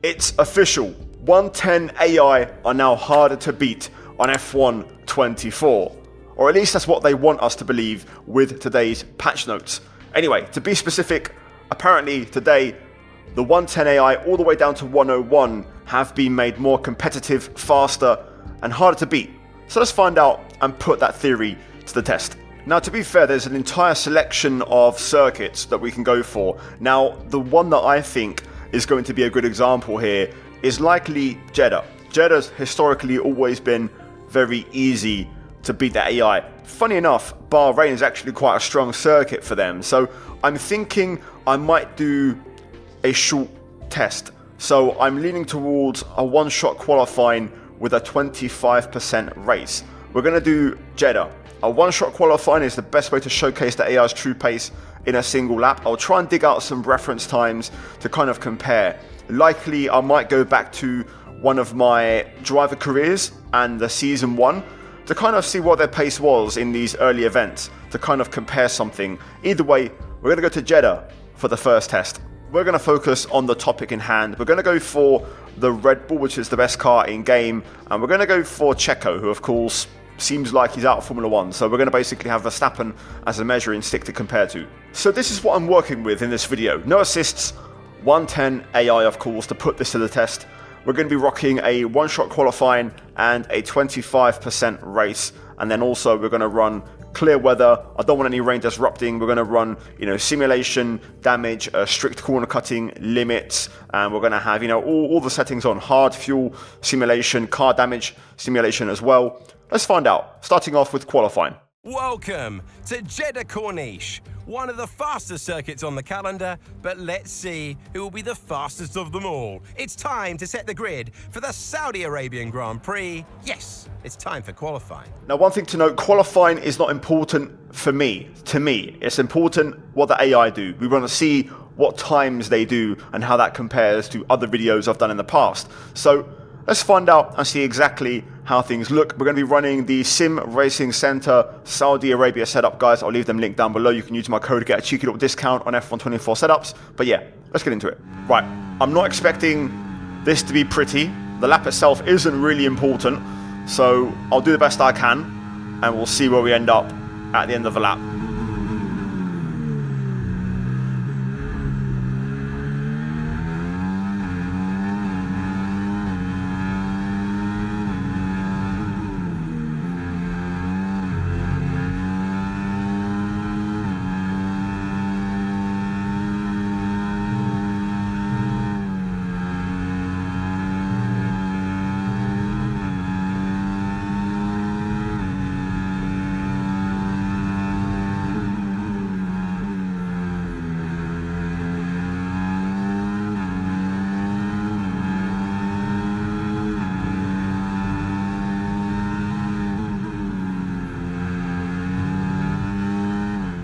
It's official. 110 AI are now harder to beat on F1 24. Or at least that's what they want us to believe with today's patch notes. Anyway, to be specific, apparently today, the 110 AI all the way down to 101 have been made more competitive, faster, and harder to beat. So let's find out and put that theory to the test. Now, to be fair, there's an entire selection of circuits that we can go for. Now, the one that I think is going to be a good example here is likely Jeddah. Jeddah's historically always been very easy to beat the AI. Funny enough, Bahrain is actually quite a strong circuit for them. So I'm thinking I might do a short test. So I'm leaning towards a one-shot qualifying with a 25% race. We're going to do Jeddah. A one-shot qualifying is the best way to showcase the AI's true pace in a single lap. I'll try and dig out some reference times to kind of compare. Likely I might go back to one of my driver careers and the season 1 to kind of see what their pace was in these early events, to kind of compare something. Either way, we're going to go to Jeddah for the first test. We're going to focus on the topic in hand. We're going to go for the Red Bull, which is the best car in game, and we're going to go for Checo, who of course seems like he's out of Formula 1, so we're going to basically have Verstappen as a measuring stick to compare to. So this is what I'm working with in this video. No assists, 110 AI of course to put this to the test. We're going to be rocking a one-shot qualifying and a 25% race, and then also we're going to run clear weather. I don't want any rain disrupting. We're going to run, simulation, damage, strict corner cutting, limits, and we're going to have, all the settings on: hard, fuel, simulation, car damage, simulation as well. Let's find out, starting off with qualifying. Welcome to Jeddah Corniche, one of the fastest circuits on the calendar, but let's see who will be the fastest of them all. It's time to set the grid for the Saudi Arabian Grand Prix. Yes, it's time for qualifying. Now, one thing to note, qualifying is not important for me. To me, it's important what the AI do. We want to see what times they do and how that compares to other videos I've done in the past. So let's find out and see exactly how things look. We're going to be running the Sim Racing Center Saudi Arabia setup, guys. I'll leave them linked down below. You can use my code to get a cheeky little discount on F124 setups. But yeah, let's get into it. Right, I'm not expecting this to be pretty. The lap itself isn't really important, so I'll do the best I can, and we'll see where we end up at the end of the lap.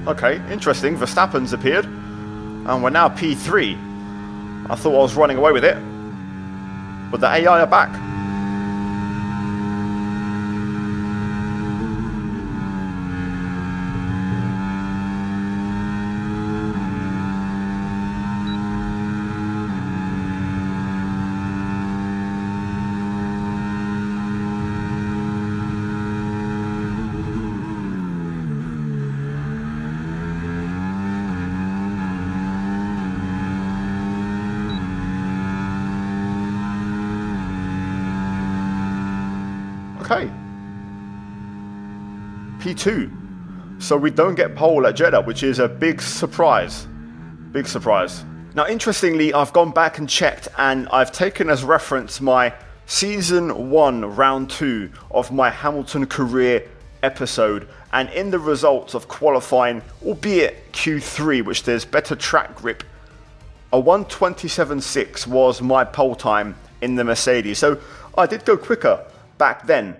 Okay, interesting. Verstappen's appeared, and we're now P3. I thought I was running away with it, but the AI are back. Okay, P2. So we don't get pole at Jeddah, which is a big surprise. Big surprise. Now, interestingly, I've gone back and checked, and I've taken as reference my Season 1, Round 2 of my Hamilton career episode. And in the results of qualifying, albeit Q3, which there's better track grip, a 1:27.6 was my pole time in the Mercedes. So I did go quicker back then.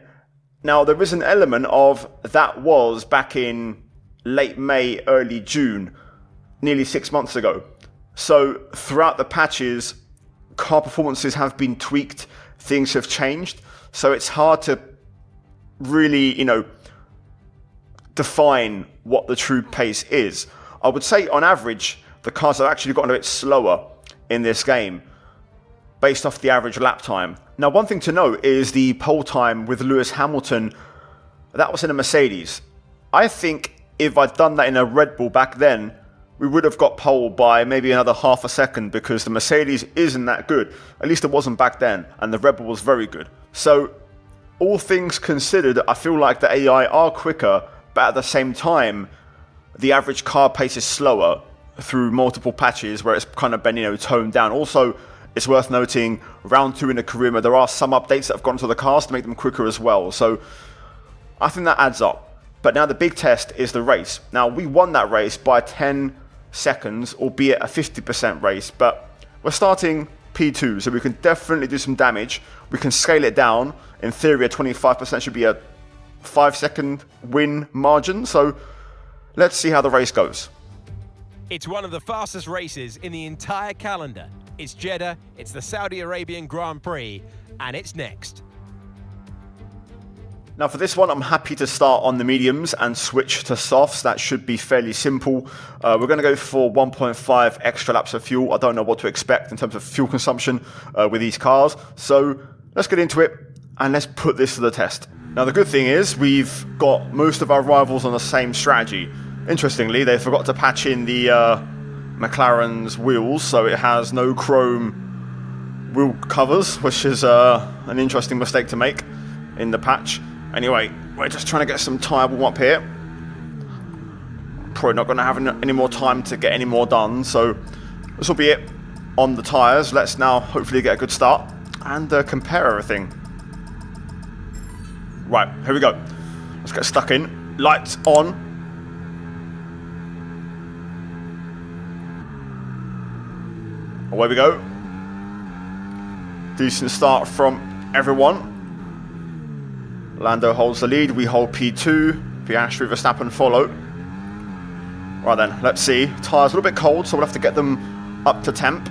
Now, there is an element of that was back in late May, early June, nearly 6 months ago. So throughout the patches, car performances have been tweaked, things have changed. So it's hard to really, define what the true pace is. I would say on average, the cars have actually gotten a bit slower in this game. based off the average lap time. Now, one thing to note is the pole time with Lewis Hamilton, that was in a Mercedes. I think if I'd done that in a Red Bull back then, we would have got pole by maybe another half a second, because the Mercedes isn't that good. At least it wasn't back then, and the Red Bull was very good. So, all things considered, I feel like the AI are quicker, but at the same time, the average car pace is slower through multiple patches where it's kind of been, you know, toned down. Also, it's worth noting, round 2 in the career mode, there are some updates that have gone to the cars to make them quicker as well. So, I think that adds up. But now the big test is the race. Now, we won that race by 10 seconds, albeit a 50% race, but we're starting P2, so we can definitely do some damage. We can scale it down. In theory, a 25% should be a 5-second win margin, so let's see how the race goes. It's one of the fastest races in the entire calendar. It's Jeddah, it's the Saudi Arabian Grand Prix, and it's next. Now for this one, I'm happy to start on the mediums and switch to softs. That should be fairly simple. We're going to go for 1.5 extra laps of fuel. I don't know what to expect in terms of fuel consumption with these cars. So let's get into it and let's put this to the test. Now the good thing is we've got most of our rivals on the same strategy. Interestingly, they forgot to patch in the McLaren's wheels, so it has no chrome wheel covers, which is an interesting mistake to make in the patch. Anyway, we're just trying to get some tyre warm up here. Probably not going to have any more time to get any more done, so this will be it on the tyres. Let's now hopefully get a good start and compare everything. Right, here we go. Let's get stuck in. Lights on. Away we go. Decent start from everyone. Lando holds the lead, we hold P2, Piastri, Verstappen follow. Right then, let's see. Tyres a little bit cold, so we'll have to get them up to temp.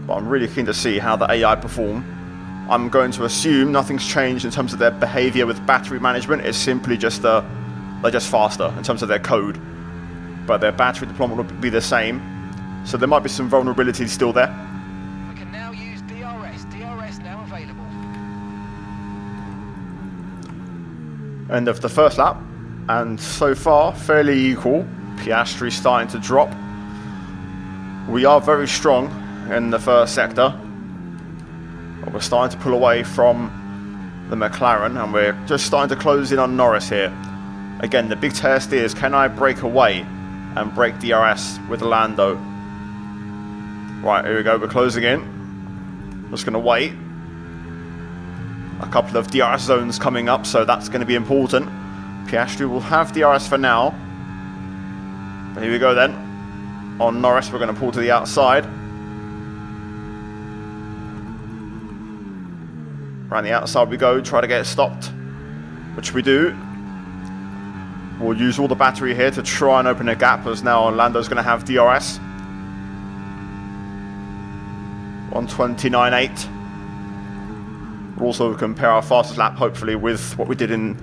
But I'm really keen to see how the AI perform. I'm going to assume nothing's changed in terms of their behaviour with battery management. It's simply just, they're just faster in terms of their code. But their battery deployment will be the same. So there might be some vulnerabilities still there. We can now use DRS. DRS now available. End of the first lap, and so far fairly equal. Piastri starting to drop. We are very strong in the first sector, but we're starting to pull away from the McLaren, and we're just starting to close in on Norris here. Again, the big test is, can I break away and break DRS with Lando? Right, here we go, we're closing in. Just going to wait. A couple of DRS zones coming up, so that's going to be important. Piastri will have DRS for now. Here we go then. On Norris, we're going to pull to the outside. Around the outside we go, try to get it stopped, which we do. We'll use all the battery here to try and open a gap, as now Lando's going to have DRS. 1:29.8. We'll also compare our fastest lap, hopefully, with what we did in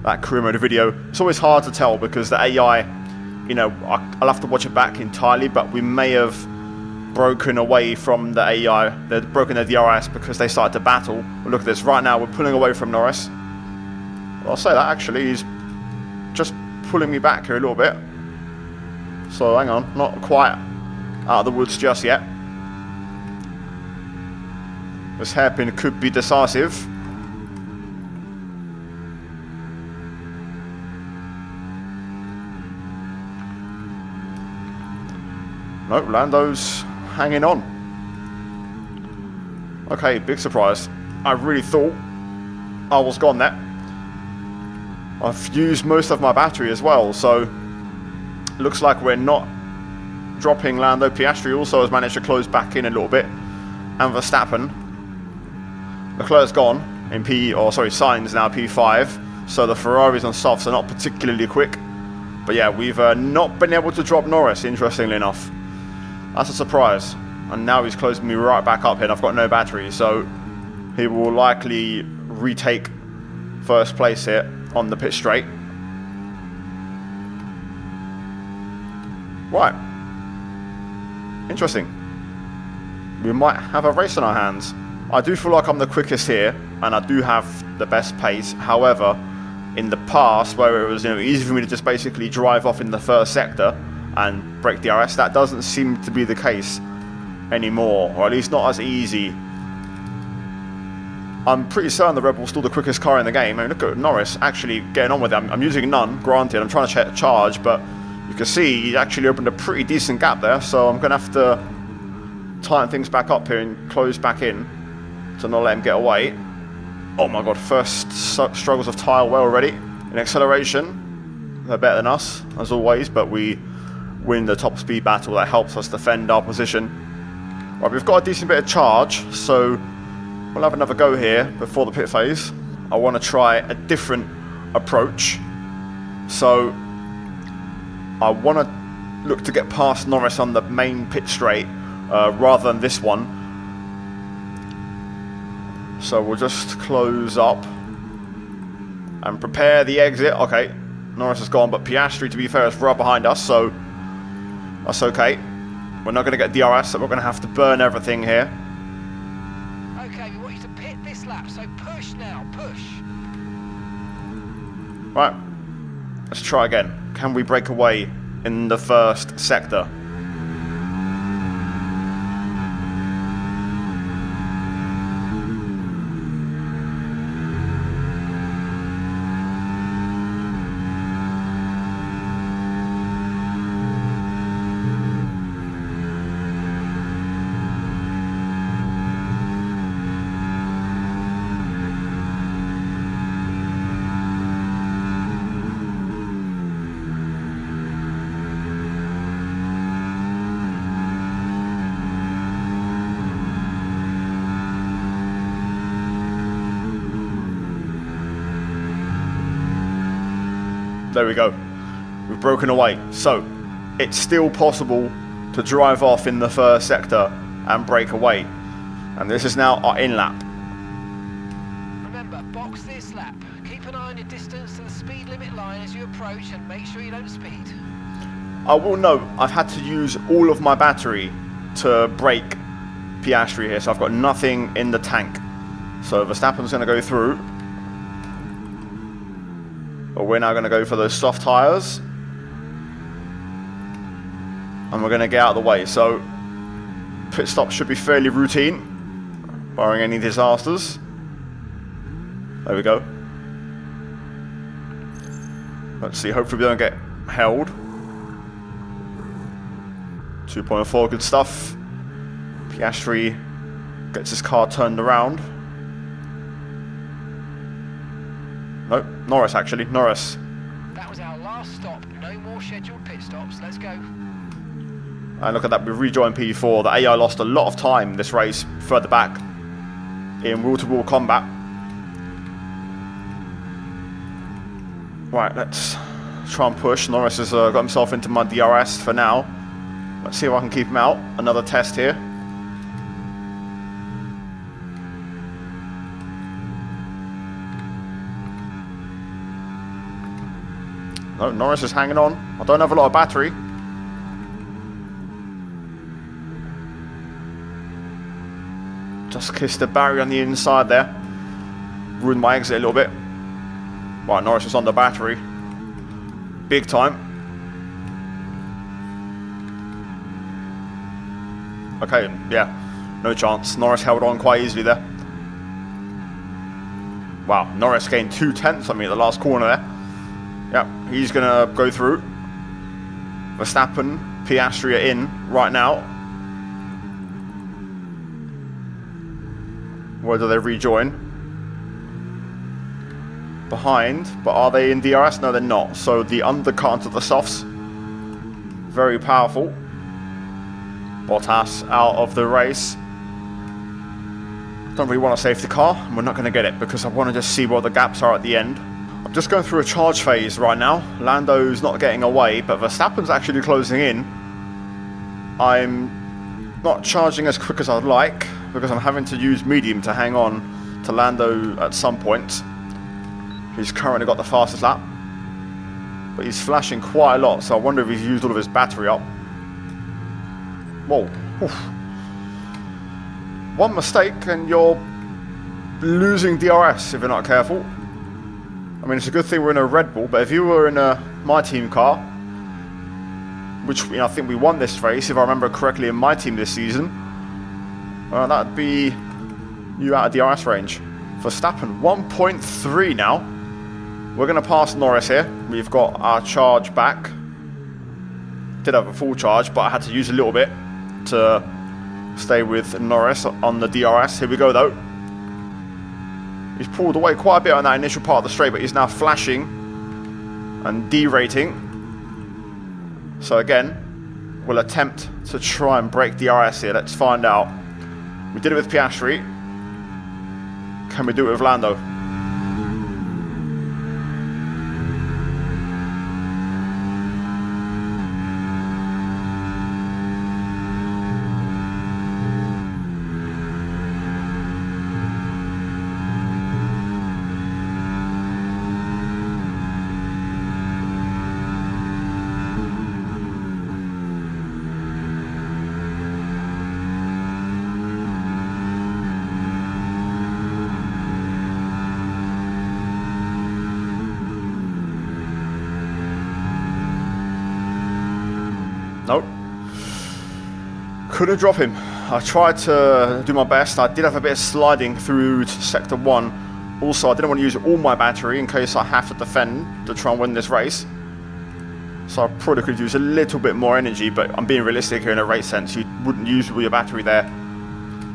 that career mode video. It's always hard to tell because the AI, you know, I'll have to watch it back entirely, but we may have broken away from the AI. They've broken their DRS because they started to battle. But look at this, right now we're pulling away from Norris. Well, I'll say that actually, he's just pulling me back here a little bit. So hang on, not quite out of the woods just yet. This hairpin could be decisive. Nope, Lando's hanging on. Okay, big surprise. I really thought I was gone there. I've used most of my battery as well, so looks like we're not dropping Lando. Piastri also has managed to close back in a little bit, and Verstappen. Leclerc's gone in Sainz now P5, so the Ferraris on softs are not particularly quick. But yeah, we've not been able to drop Norris, interestingly enough. That's a surprise. And now he's closing me right back up here, and I've got no battery, so he will likely retake first place here on the pit straight. Right. Interesting. we might have a race on our hands. I do feel like I'm the quickest here, and I do have the best pace. However, in the past, where it was easy for me to just basically drive off in the first sector and break DRS, that doesn't seem to be the case anymore, or at least not as easy. I'm pretty certain the Red Bull's still the quickest car in the game. I mean, look at Norris actually getting on with it. I'm using none, granted. I'm trying to check charge, but you can see he actually opened a pretty decent gap there, so I'm going to have to tighten things back up here and close back in to not let him get away. Oh my god, first struggles of tyre wear already. In acceleration, they're better than us, as always, but we win the top speed battle. That helps us defend our position. Right, we've got a decent bit of charge, so we'll have another go here before the pit phase. I want to try a different approach. So I want to look to get past Norris on the main pit straight rather than this one. So we'll just close up and prepare the exit. Okay, Norris has gone, but Piastri, to be fair, is right behind us, so that's okay. We're not going to get DRS, so we're going to have to burn everything here. Okay, we want you to pit this lap, so push now, push. Right, let's try again. Can we break away in the first sector? There we go. We've broken away. So, it's still possible to drive off in the first sector and break away. And this is now our in-lap. Remember, box this lap. Keep an eye on your distance to the speed limit line as you approach and make sure you don't speed. I will note, I've had to use all of my battery to break Piastri here, so I've got nothing in the tank. So Verstappen's going to go through. But we're now going to go for those soft tyres. And we're going to get out of the way. So pit stop should be fairly routine, barring any disasters. There we go. Let's see, hopefully we don't get held. 2.4, good stuff. Piastri gets his car turned around. No, Norris actually, Norris. That was our last stop. No more scheduled pit stops. Let's go. And look at that, we've rejoined P4. The AI lost a lot of time this race further back in wheel-to-wheel combat. Right, let's try and push. Norris has got himself into my DRS for now. Let's see if I can keep him out. Another test here. No, Norris is hanging on. I don't have a lot of battery. Just kissed the barrier on the inside there. Ruined my exit a little bit. Right, Norris is on the battery. Big time. Okay, yeah, no chance. Norris held on quite easily there. Wow, Norris gained 2/10 on me at the last corner there. Yep, he's going to go through. Verstappen, Piastri are in right now. Where do they rejoin? Behind, but are they in DRS? No, they're not. So the undercut onto the softs. Very powerful. Bottas out of the race. Don't really want a safety car, and we're not going to get it because I want to just see what the gaps are at the end. I'm just going through a charge phase right now. Lando's not getting away, but Verstappen's actually closing in. I'm not charging as quick as I'd like because I'm having to use medium to hang on to Lando at some point. He's currently got the fastest lap, but he's flashing quite a lot, so I wonder if he's used all of his battery up. Whoa. Oof. one mistake and you're losing DRS if you're not careful. I mean, it's a good thing we're in a Red Bull, but if you were in my team car, which I think we won this race, if I remember correctly, in my team this season, well, that'd be you out of DRS range. Verstappen, 1.3 now. We're going to pass Norris here. We've got our charge back. Did have a full charge, but I had to use a little bit to stay with Norris on the DRS. Here we go, though. He's pulled away quite a bit on that initial part of the straight, but he's now flashing and derating. So again, we'll attempt to try and break DRS here. Let's find out. We did it with Piastri. Can we do it with Lando? Nope. Couldn't drop him. I tried to do my best. I did have a bit of sliding through to sector 1. Also, I didn't want to use all my battery in case I have to defend to try and win this race. So I probably could use a little bit more energy, but I'm being realistic here in a race sense. You wouldn't use all your battery there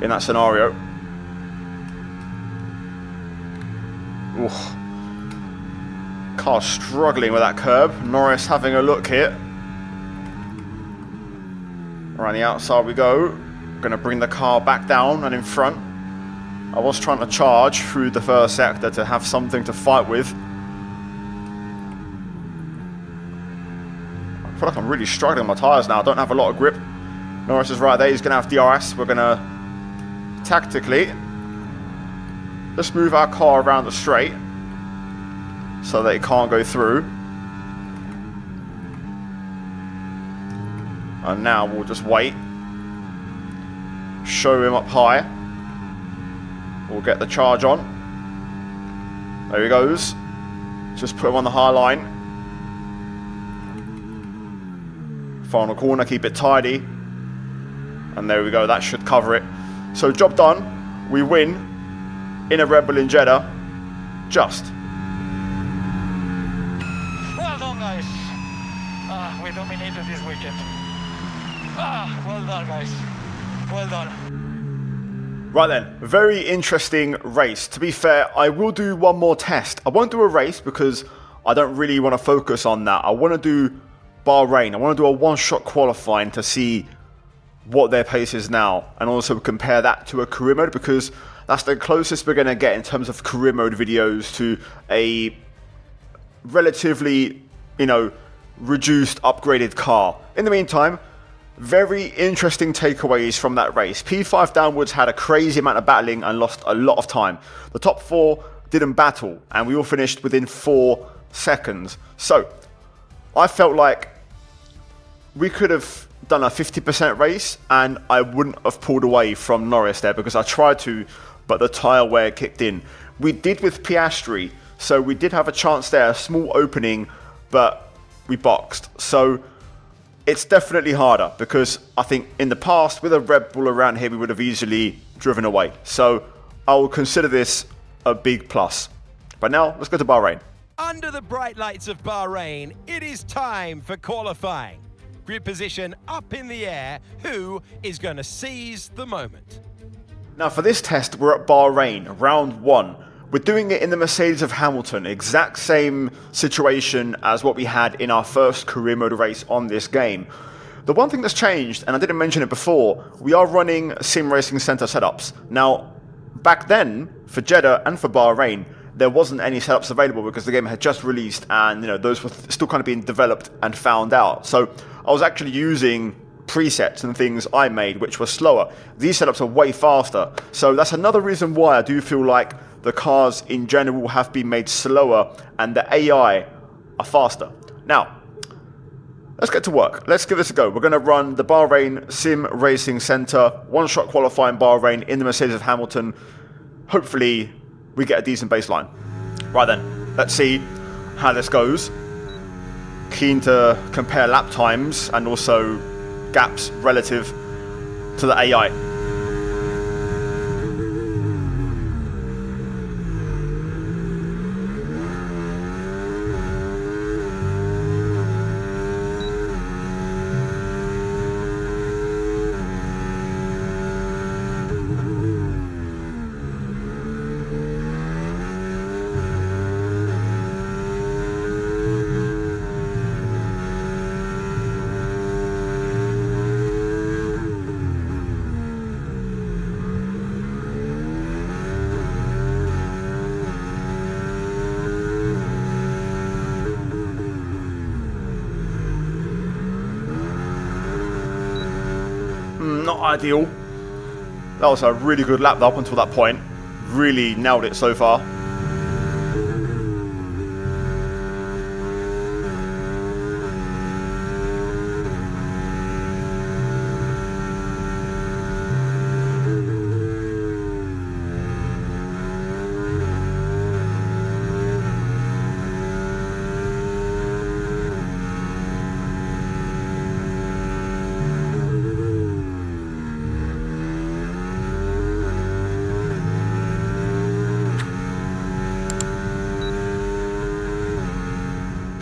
in that scenario. Ooh. Car's struggling with that curb. Norris having a look here. Around the outside we go. Going to bring the car back down and in front. I was trying to charge through the first sector to have something to fight with. I feel like I'm really struggling with my tyres now. I don't have a lot of grip. Norris is right there. He's going to have DRS. We're going to tactically just move our car around the straight so that it can't go through. And now we'll just wait. Show him up high. We'll get the charge on. There he goes. Just put him on the high line. Final corner, keep it tidy. And there we go, that should cover it. So job done. We win in a Red Bull in Jeddah. Just. Well done, guys. We dominated this weekend. Well done, guys. Well done. Right then, very interesting race. To be fair, I will do one more test. I won't do a race because I don't really want to focus on that. I want to do Bahrain. I want to do a one-shot qualifying to see what their pace is now and also compare that to a career mode because that's the closest we're going to get in terms of career mode videos to a relatively, reduced, upgraded car. In the meantime, very interesting takeaways from that race. P5 downwards had a crazy amount of battling and lost a lot of time. The top 4 didn't battle and we all finished within 4 seconds. So I felt like we could have done a 50% race and I wouldn't have pulled away from Norris there because I tried to, but the tyre wear kicked in. We did with Piastri, so we did have a chance there, a small opening, but we boxed. So it's definitely harder because I think in the past with a Red Bull around here we would have easily driven away. So I will consider this a big plus. But now let's go to Bahrain. Under the bright lights of Bahrain, it is time for qualifying. Grid position up in the air. Who is going to seize the moment? Now for this test we're at Bahrain, round 1. We're doing it in the Mercedes of Hamilton, exact same situation as what we had in our first career mode race on this game. The one thing that's changed, and I didn't mention it before, we are running Sim Racing Center setups. Now, back then, for Jeddah and for Bahrain, there wasn't any setups available because the game had just released and those were still kind of being developed and found out. So I was actually using presets and things I made which were slower. These setups are way faster. So that's another reason why I do feel like the cars in general have been made slower and the AI are faster. Now, let's get to work. Let's give this a go. We're going to run the Bahrain Sim Racing Center, one-shot qualifying Bahrain in the Mercedes of Hamilton. Hopefully, we get a decent baseline. Right then, let's see how this goes. Keen to compare lap times and also gaps relative to the AI. Not ideal. That was a really good lap up until that point. Really nailed it so far.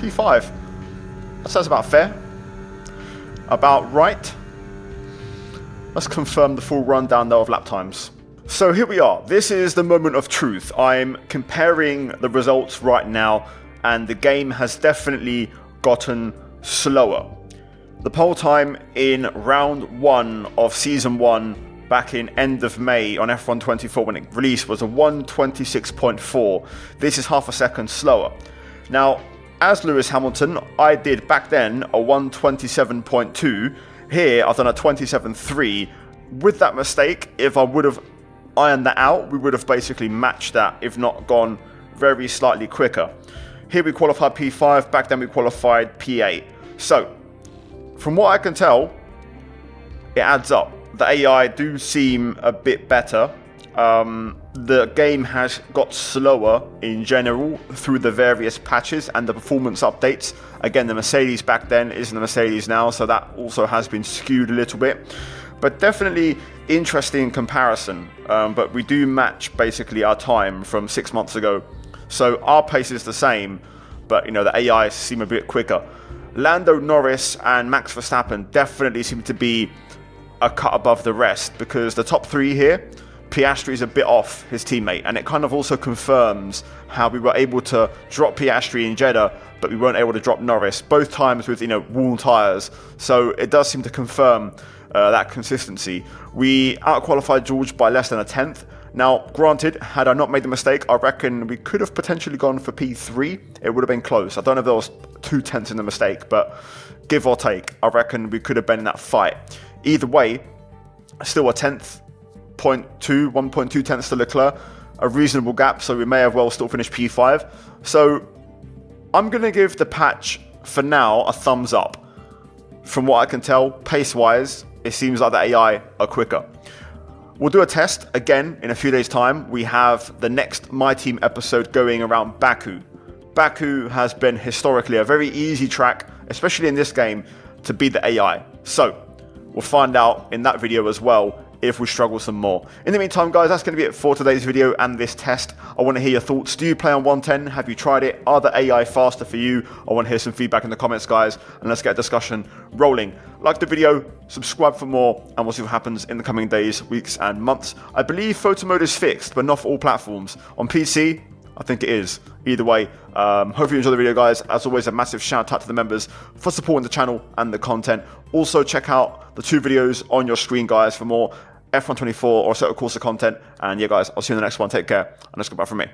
P5. That sounds about fair. About right. Let's confirm the full rundown though of lap times. So here we are. This is the moment of truth. I'm comparing the results right now, and the game has definitely gotten slower. The pole time in round 1 of season 1 back in end of May on F1 24 when it released was a 1:26.4. This is half a second slower. Now, as Lewis Hamilton, I did back then a 1:27.2. Here, I've done a 27.3. With that mistake, if I would have ironed that out, we would have basically matched that, if not gone very slightly quicker. Here we qualified P5, back then we qualified P8. So, from what I can tell, it adds up. The AI do seem a bit better. The game has got slower in general through the various patches and the performance updates. Again, the Mercedes back then isn't the Mercedes now, so that also has been skewed a little bit. But definitely interesting comparison. But we do match basically our time from 6 months ago. So our pace is the same, but you know, the AI seem a bit quicker. Lando Norris and Max Verstappen definitely seem to be a cut above the rest, because the top 3 here, Piastri is a bit off his teammate, and it kind of also confirms how we were able to drop Piastri in Jeddah, but we weren't able to drop Norris, both times with, you know, worn tyres. So it does seem to confirm that consistency. We outqualified George by less than a tenth. Now, granted, had I not made the mistake, I reckon we could have potentially gone for P3. It would have been close. I don't know if there was 2 tenths in the mistake, but give or take, I reckon we could have been in that fight. Either way, still a 1.2 tenths to Leclerc, a reasonable gap, so we may have well still finished P5. So I'm going to give the patch, for now, a thumbs up. From what I can tell, pace-wise, it seems like the AI are quicker. We'll do a test again in a few days' time. We have the next My Team episode going around Baku. Baku has been historically a very easy track, especially in this game, to beat the AI. So we'll find out in that video as well if we struggle some more. In the meantime, guys, that's going to be it for today's video and this test. I want to hear your thoughts. Do you play on 110? Have you tried it? Are the AI faster for you? I want to hear some feedback in the comments, guys, and let's get a discussion rolling. Like the video, subscribe for more, and we'll see what happens in the coming days, weeks, and months. I believe photo mode is fixed, but not for all platforms. On PC, I think it is. Either way, hopefully you enjoy the video, guys. As always, a massive shout out to the members for supporting the channel and the content. Also, check out the 2 videos on your screen, guys, for more F1 24 or Assetto Corsa content. And yeah, guys, I'll see you in the next one. Take care, and let's go back from me.